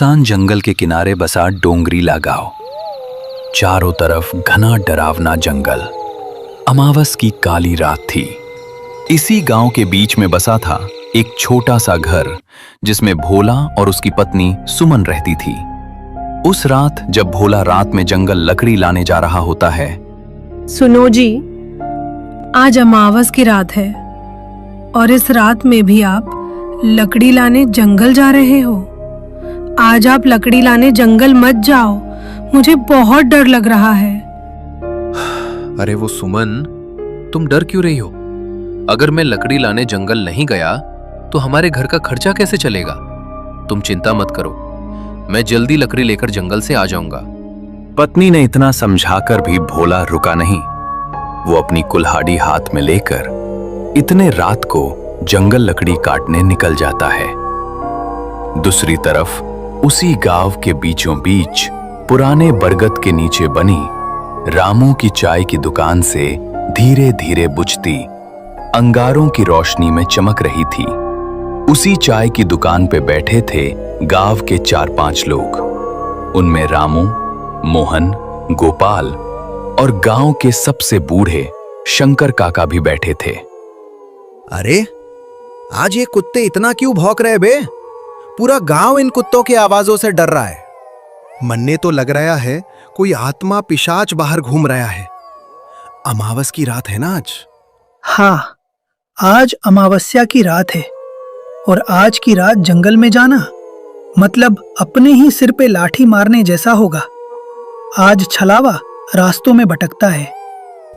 सुनसान जंगल के किनारे बसा डोंगरीला गांव। चारों तरफ घना डरावना जंगल। अमावस की काली रात थी। इसी गांव के बीच में बसा था एक छोटा सा घर जिसमें भोला और उसकी पत्नी सुमन रहती थी। उस रात जब भोला रात में जंगल लकड़ी लाने जा रहा होता है। सुनो जी, आज अमावस की रात है और इस रात में भी आप लकड़ी लाने जंगल जा रहे हो। आज आप लकड़ी लाने जंगल मत जाओ, मुझे बहुत डर लग रहा है। अरे वो सुमन, तुम डर क्यों रही हो? अगर मैं लकड़ी लाने जंगल नहीं गया तो हमारे घर का खर्चा कैसे चलेगा? तुम चिंता मत करो, मैं जल्दी लकड़ी लेकर जंगल से आ जाऊंगा। पत्नी ने इतना समझाकर भी भोला रुका नहीं। वो अपनी कुल्हाड़ी हाथ में लेकर इतने रात को जंगल लकड़ी काटने निकल जाता है। दूसरी तरफ उसी गांव के बीचों बीच पुराने बरगद के नीचे बनी रामू की चाय की दुकान से धीरे धीरे बुझती अंगारों की रोशनी में चमक रही थी। उसी चाय की दुकान पे बैठे थे गांव के 4-5 लोग। उनमें रामू, मोहन, गोपाल और गांव के सबसे बूढ़े शंकर काका भी बैठे थे। अरे आज ये कुत्ते इतना क्यों भौंक रहे बे? पूरा गांव इन कुत्तों की आवाजों से डर रहा है। मन्ने तो लग रहा है कोई आत्मा पिशाच बाहर घूम रहा है। अमावस की रात है ना आज? हाँ, आज अमावस्या की रात है और आज की रात जंगल में जाना मतलब अपने ही सिर पे लाठी मारने जैसा होगा। आज छलावा रास्तों में भटकता है।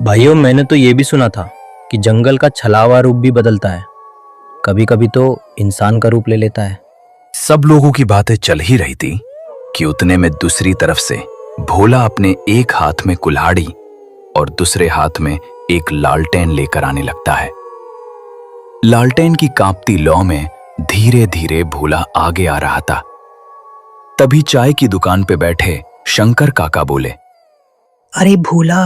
भाइयों, मैंने तो ये भी सुना था कि जंगल का छलावा रूप भी बदलता है, कभी कभी तो इंसान का रूप ले लेता है। सब लोगों की बातें चल ही रही थी कि उतने में दूसरी तरफ से भोला अपने एक हाथ में कुल्हाड़ी और दूसरे हाथ में एक लालटेन लेकर आने लगता है। लालटेन की कांपती लौ में धीरे धीरे भोला आगे आ रहा था। तभी चाय की दुकान पे बैठे शंकर काका बोले, अरे भोला,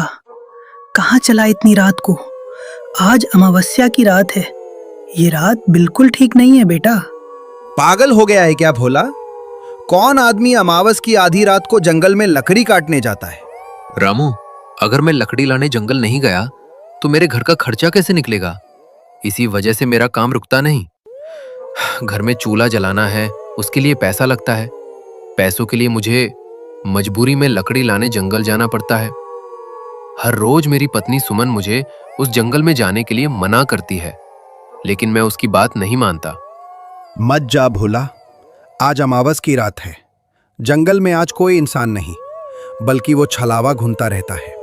कहाँ चला इतनी रात को? आज अमावस्या की रात है। ये रात बिल्कुल ठीक नहीं है बेटा। पागल हो गया है क्या भोला? कौन आदमी अमावस की आधी रात को जंगल में लकड़ी काटने जाता है? रामू, अगर मैं लकड़ी लाने जंगल नहीं गया तो मेरे घर का खर्चा कैसे निकलेगा? इसी वजह से मेरा काम रुकता नहीं। घर में चूल्हा जलाना है, उसके लिए पैसा लगता है। पैसों के लिए मुझे मजबूरी में लकड़ी लाने जंगल जाना पड़ता है। हर रोज मेरी पत्नी सुमन मुझे उस जंगल में जाने के लिए मना करती है, लेकिन मैं उसकी बात नहीं मानता। मत जा भोला, आज अमावस की रात है। जंगल में आज कोई इंसान नहीं, बल्कि वो छलावा घूमता रहता है।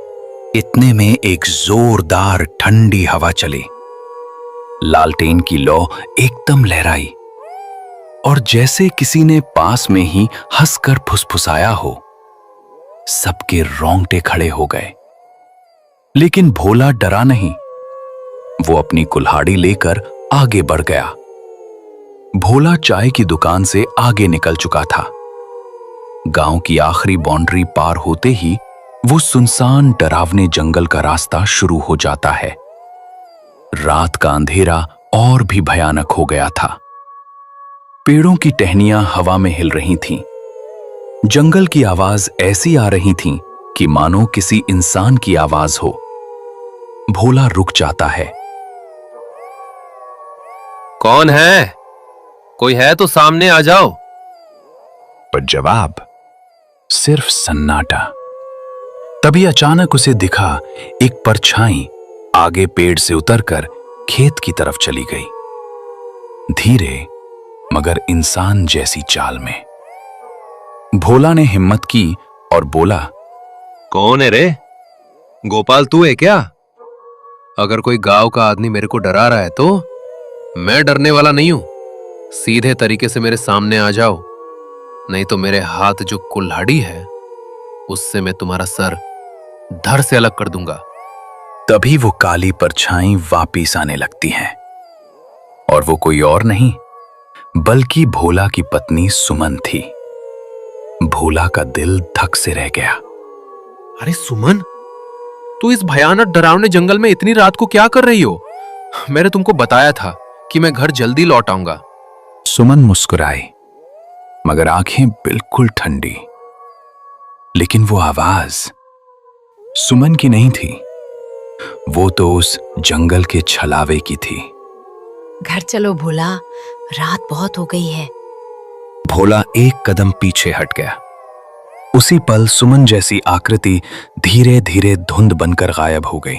इतने में एक जोरदार ठंडी हवा चली। लालटेन की लौ एकदम लहराई और जैसे किसी ने पास में ही हंसकर फुसफुसाया हो। सबके रोंगटे खड़े हो गए, लेकिन भोला डरा नहीं। वो अपनी कुल्हाड़ी लेकर आगे बढ़ गया। भोला चाय की दुकान से आगे निकल चुका था। गांव की आखिरी बाउंड्री पार होते ही वो सुनसान डरावने जंगल का रास्ता शुरू हो जाता है। रात का अंधेरा और भी भयानक हो गया था। पेड़ों की टहनियां हवा में हिल रही थीं। जंगल की आवाज ऐसी आ रही थी कि मानो किसी इंसान की आवाज हो। भोला रुक जाता है। कौन है? कोई है तो सामने आ जाओ। पर जवाब सिर्फ सन्नाटा। तभी अचानक उसे दिखा एक परछाई आगे पेड़ से उतरकर खेत की तरफ चली गई, धीरे मगर इंसान जैसी चाल में। भोला ने हिम्मत की और बोला, कौन है रे? गोपाल तू है क्या? अगर कोई गांव का आदमी मेरे को डरा रहा है तो मैं डरने वाला नहीं हूं। सीधे तरीके से मेरे सामने आ जाओ, नहीं तो मेरे हाथ जो कुल्हाड़ी है उससे मैं तुम्हारा सर धड़ से अलग कर दूंगा। तभी वो काली परछाई वापिस आने लगती है और वो कोई और नहीं बल्कि भोला की पत्नी सुमन थी। भोला का दिल धक से रह गया। अरे सुमन, तू इस भयानक डरावने जंगल में इतनी रात को क्या कर रही हो? मैंने तुमको बताया था कि मैं घर जल्दी लौट आऊंगा। सुमन मुस्कुराई मगर आंखें बिल्कुल ठंडी। लेकिन वो आवाज सुमन की नहीं थी, वो तो उस जंगल के छलावे की थी। घर चलो भोला, रात बहुत हो गई है। भोला एक कदम पीछे हट गया। उसी पल सुमन जैसी आकृति धीरे धीरे धुंध बनकर गायब हो गई।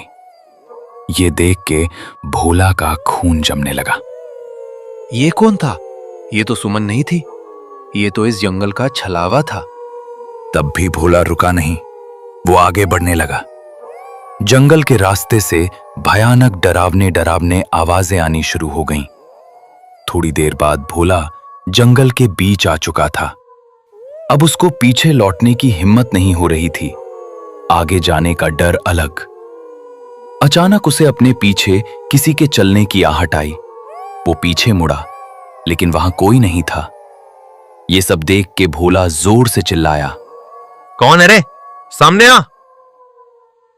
ये देख के भोला का खून जमने लगा। ये कौन था? ये तो सुमन नहीं थी, ये तो इस जंगल का छलावा था। तब भी भोला रुका नहीं, वो आगे बढ़ने लगा। जंगल के रास्ते से भयानक डरावने डरावने आवाजें आनी शुरू हो गईं। थोड़ी देर बाद भोला जंगल के बीच आ चुका था। अब उसको पीछे लौटने की हिम्मत नहीं हो रही थी, आगे जाने का डर अलग। अचानक उसे अपने पीछे किसी के चलने की आहट आई। वो पीछे मुड़ा, लेकिन वहां कोई नहीं था। ये सब देख के भोला जोर से चिल्लाया, कौन है रे? सामने आ!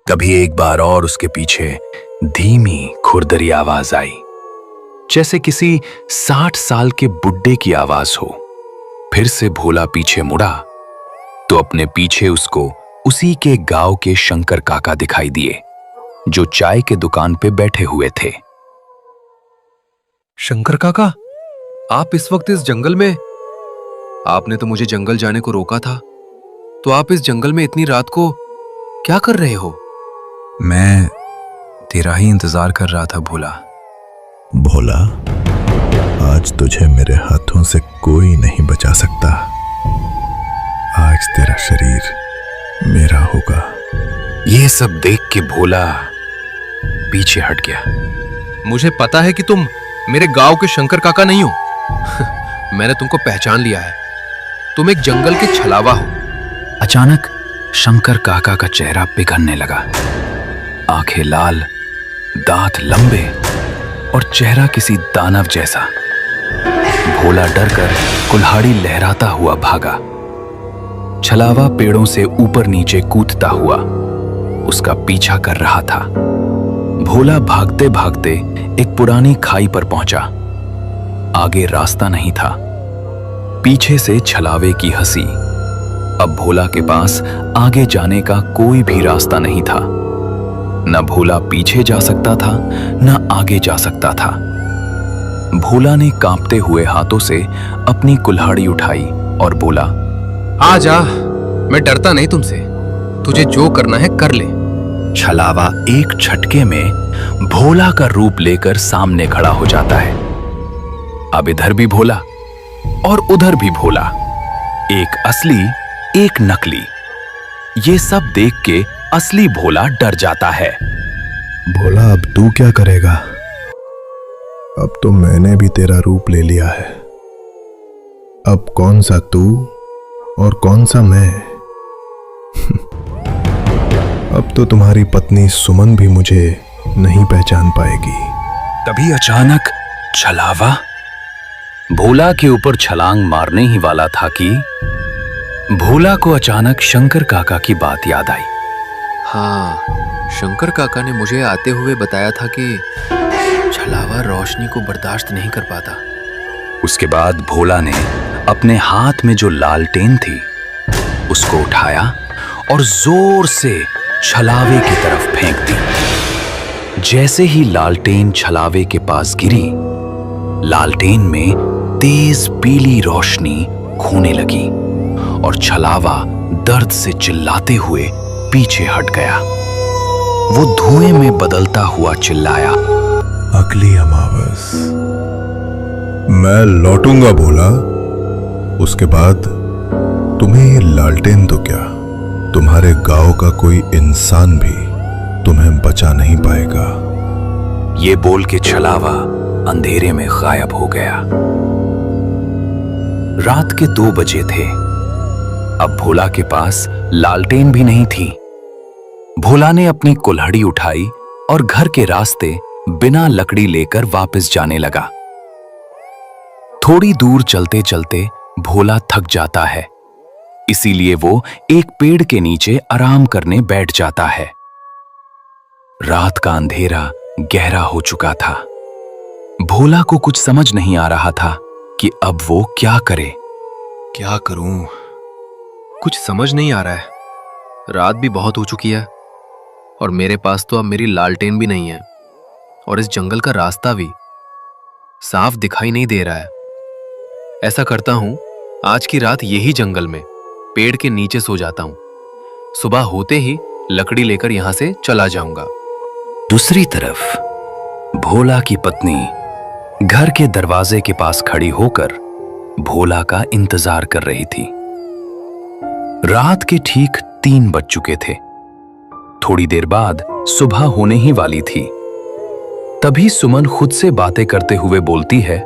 कभी एक बार और उसके पीछे धीमी खुरदरी आवाज आई, जैसे किसी 60 साल के बुड्ढे की आवाज हो। फिर से भोला पीछे मुड़ा तो अपने पीछे उसको उसी के गांव के शंकर काका दिखाई दिए, जो चाय के दुकान पे बैठे हुए थे। शंकर काका, आप इस वक्त इस जंगल में? आपने तो मुझे जंगल जाने को रोका था, तो आप इस जंगल में इतनी रात को क्या कर रहे हो? मैं तेरा ही इंतजार कर रहा था भोला। भोला, आज तुझे मेरे हाथों से कोई नहीं बचा सकता। आज तेरा शरीर मेरा होगा। ये सब देख के भोला पीछे हट गया। मुझे पता है कि तुम मेरे गांव के शंकर काका नहीं हो। मैंने तुमको पहचान लिया है, तुम एक जंगल के छलावा हो। अचानक शंकर काका का चेहरा पिघलने लगा। आंखें लाल, दांत लंबे और चेहरा किसी दानव जैसा। भोला डरकर कुल्हाड़ी लहराता हुआ भागा। छलावा पेड़ों से ऊपर नीचे कूदता हुआ उसका पीछा कर रहा था। भोला भागते भागते एक पुरानी खाई पर पहुंचा। आगे रास्ता नहीं था, पीछे से छलावे की हंसी। अब भोला के पास आगे जाने का कोई भी रास्ता नहीं था। न भोला पीछे जा सकता था, न आगे जा सकता था। भोला ने कांपते हुए हाथों से अपनी कुल्हाड़ी उठाई और बोला, आ जा, मैं डरता नहीं तुमसे। तुझे जो करना है कर ले। छलावा एक झटके में भोला का रूप लेकर सामने खड़ा हो जाता है। अब इधर भी भोला और उधर भी भोला, एक असली एक नकली। ये सब देख के असली भोला डर जाता है। भोला, अब तू क्या करेगा? अब तो मैंने भी तेरा रूप ले लिया है। अब कौन सा तू और कौन सा मैं? अब तो तुम्हारी पत्नी सुमन भी मुझे नहीं पहचान पाएगी। तभी अचानक छलावा भोला के ऊपर छलांग मारने ही वाला था कि भोला को अचानक शंकर काका की बात याद आई। हाँ, शंकर काका ने मुझे आते हुए बताया था कि छलावा रोशनी को बर्दाश्त नहीं कर पाता। उसके बाद भोला ने अपने हाथ में जो लालटेन थी उसको उठाया और जोर से छलावे की तरफ फेंक दी। जैसे ही लालटेन छलावे के पास गिरी, लालटेन में तेज पीली रोशनी खोने लगी और छलावा दर्द से चिल्लाते हुए पीछे हट गया। वो धुएं में बदलता हुआ चिल्लाया, अगली अमावस मैं लौटूंगा भोला। उसके बाद तुम्हें ये लालटेन तो क्या, तुम्हारे गांव का कोई इंसान भी तुम्हें बचा नहीं पाएगा। ये बोल के छलावा अंधेरे में गायब हो गया। रात के 2 बजे थे। अब भोला के पास लालटेन भी नहीं थी। भोला ने अपनी कुल्हाड़ी उठाई और घर के रास्ते बिना लकड़ी लेकर वापस जाने लगा। थोड़ी दूर चलते चलते भोला थक जाता है, इसीलिए वो एक पेड़ के नीचे आराम करने बैठ जाता है। रात का अंधेरा गहरा हो चुका था। भोला को कुछ समझ नहीं आ रहा था कि अब वो क्या करे, क्या करूं? कुछ समझ नहीं आ रहा है। रात भी बहुत हो चुकी है और मेरे पास तो अब मेरी लालटेन भी नहीं है और इस जंगल का रास्ता भी साफ दिखाई नहीं दे रहा है। ऐसा करता हूं, आज की रात यही जंगल में पेड़ के नीचे सो जाता हूं। सुबह होते ही लकड़ी लेकर यहां से चला जाऊंगा। दूसरी तरफ भोला की पत्नी घर के दरवाजे के पास खड़ी होकर भोला का इंतजार कर रही थी। रात के ठीक 3 बज चुके थे। थोड़ी देर बाद सुबह होने ही वाली थी। तभी सुमन खुद से बातें करते हुए बोलती है,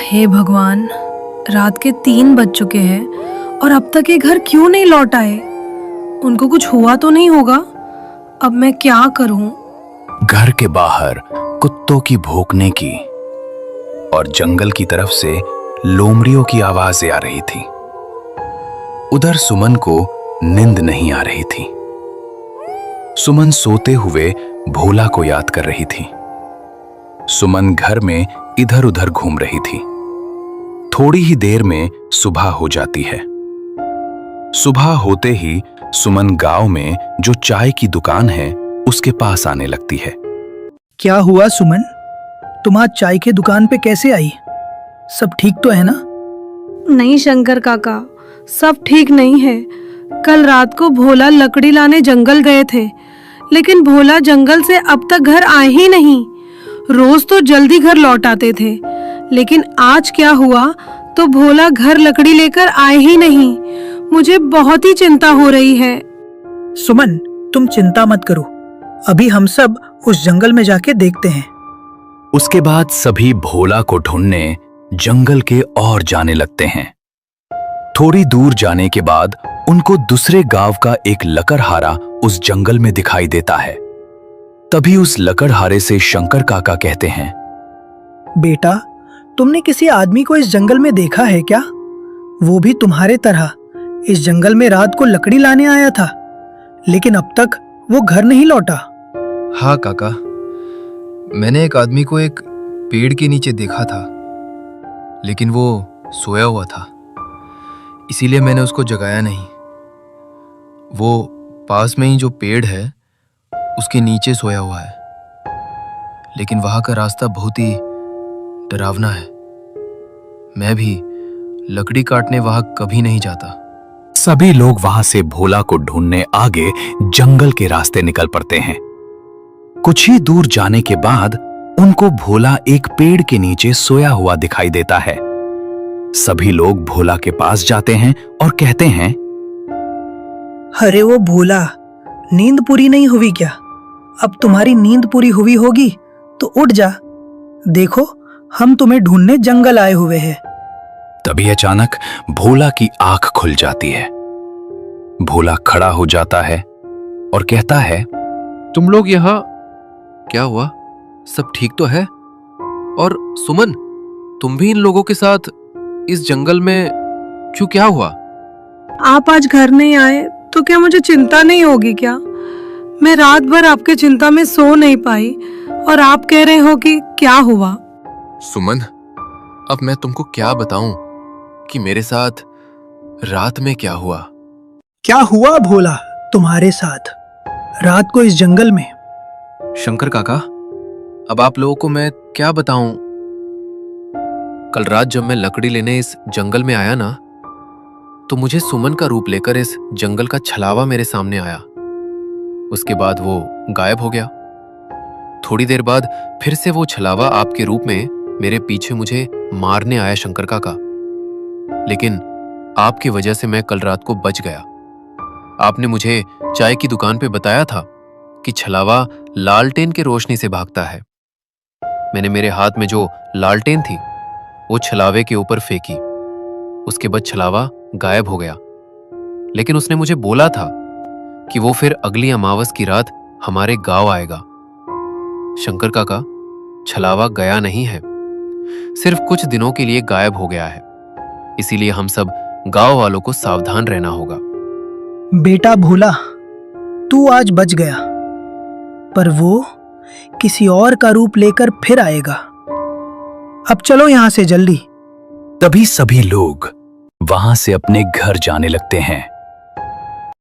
हे भगवान, रात के 3 बज चुके हैं और अब तक ये घर क्यों नहीं लौट आए? उनको कुछ हुआ तो नहीं होगा? अब मैं क्या करूं? घर के बाहर कुत्तों की भौंकने की और जंगल की तरफ से लोमड़ियों की आवाजें आ रही थी। उधर सुमन को नींद नहीं आ रही थी। सुमन सोते हुए भोला को याद कर रही थी। सुमन घर में इधर उधर घूम रही थी। थोड़ी ही देर में सुबह हो जाती है। सुबह होते ही सुमन गांव में जो चाय की दुकान है उसके पास आने लगती है। क्या हुआ सुमन? तुम आज चाय की दुकान पे कैसे आई? सब ठीक तो है ना? नहीं शंकर काका, सब ठीक नहीं है। कल रात को भोला लकड़ी लाने जंगल गए थे, लेकिन भोला जंगल से अब तक घर आए ही नहीं। रोज तो जल्दी घर लौट आते थे, लेकिन आज क्या हुआ तो भोला घर लकड़ी लेकर आए ही नहीं। मुझे बहुत ही चिंता हो रही है। सुमन, तुम चिंता मत करो। अभी हम सब उस जंगल में जाके देखते हैं। उसके बाद सभी भोला को ढूंढने जंगल के और जाने लगते हैं। थोड़ी दूर जाने के बाद उनको दूसरे गांव का एक लकड़हारा उस जंगल में दिखाई देता है। तभी उस लकड़हारे से शंकर काका कहते हैं, बेटा, तुमने किसी आदमी को इस जंगल में देखा है क्या? वो भी तुम्हारे तरह इस जंगल में रात को लकड़ी लाने आया था, लेकिन अब तक वो घर नहीं लौटा। हाँ काका, मैंने एक आदमी को एक पेड़ के नीचे देखा था, लेकिन वो सोया हुआ था, इसीलिए मैंने उसको जगाया नहीं। वो पास में ही जो पेड़ है उसके नीचे सोया हुआ है, लेकिन वहां का रास्ता बहुत ही डरावना है। मैं भी लकड़ी काटने वहां कभी नहीं जाता। सभी लोग वहां से भोला को ढूंढने आगे जंगल के रास्ते निकल पड़ते हैं। कुछ ही दूर जाने के बाद उनको भोला एक पेड़ के नीचे सोया हुआ दिखाई देता है। सभी लोग भोला के पास जाते हैं और कहते हैं, अरे वो भोला, नींद पूरी नहीं हुई क्या? अब तुम्हारी नींद पूरी हुई होगी तो उठ जा। देखो, हम तुम्हें ढूंढने जंगल आए हुए हैं। तभी अचानक भोला की आंख खुल जाती है। भोला खड़ा हो जाता है और कहता है, तुम लोग यहाँ क्या हुआ? सब ठीक तो है? और सुमन, तुम भी इन लोगों के साथ इस जंगल में क्यों? क्या हुआ? आप आज घर नहीं आए तो क्या मुझे चिंता नहीं होगी क्या? मैं रात भर आपके चिंता में सो नहीं पाई और आप कह रहे हो कि क्या हुआ? सुमन, अब मैं तुमको क्या बताऊं कि मेरे साथ रात में क्या हुआ? क्या हुआ भोला तुम्हारे साथ रात को इस जंगल में? शंकर काका, अब आप लोगों को मैं क्या बताऊं? कल रात जब मैं लकड़ी लेने इस जंगल में आया ना, तो मुझे सुमन का रूप लेकर इस जंगल का छलावा मेरे सामने आया। उसके बाद वो गायब हो गया। थोड़ी देर बाद फिर से वो छलावा आपके रूप में मेरे पीछे मुझे मारने आया शंकर काका, लेकिन आपकी वजह से मैं कल रात को बच गया। आपने मुझे चाय की दुकान पे बताया था कि छलावा लालटेन की रोशनी से भागता है। मैंने मेरे हाथ में जो लालटेन थी वो छलावे के ऊपर फेंकी। उसके बाद छलावा गायब हो गया, लेकिन उसने मुझे बोला था कि वो फिर अगली अमावस की रात हमारे गांव आएगा। शंकर काका, छलावा गया नहीं है, सिर्फ कुछ दिनों के लिए गायब हो गया है। इसीलिए हम सब गांव वालों को सावधान रहना होगा। बेटा भोला, तू आज बच गया, पर वो किसी और का रूप लेकर फिर आएगा। अब चलो यहां से जल्दी। तभी सभी लोग वहां से अपने घर जाने लगते हैं।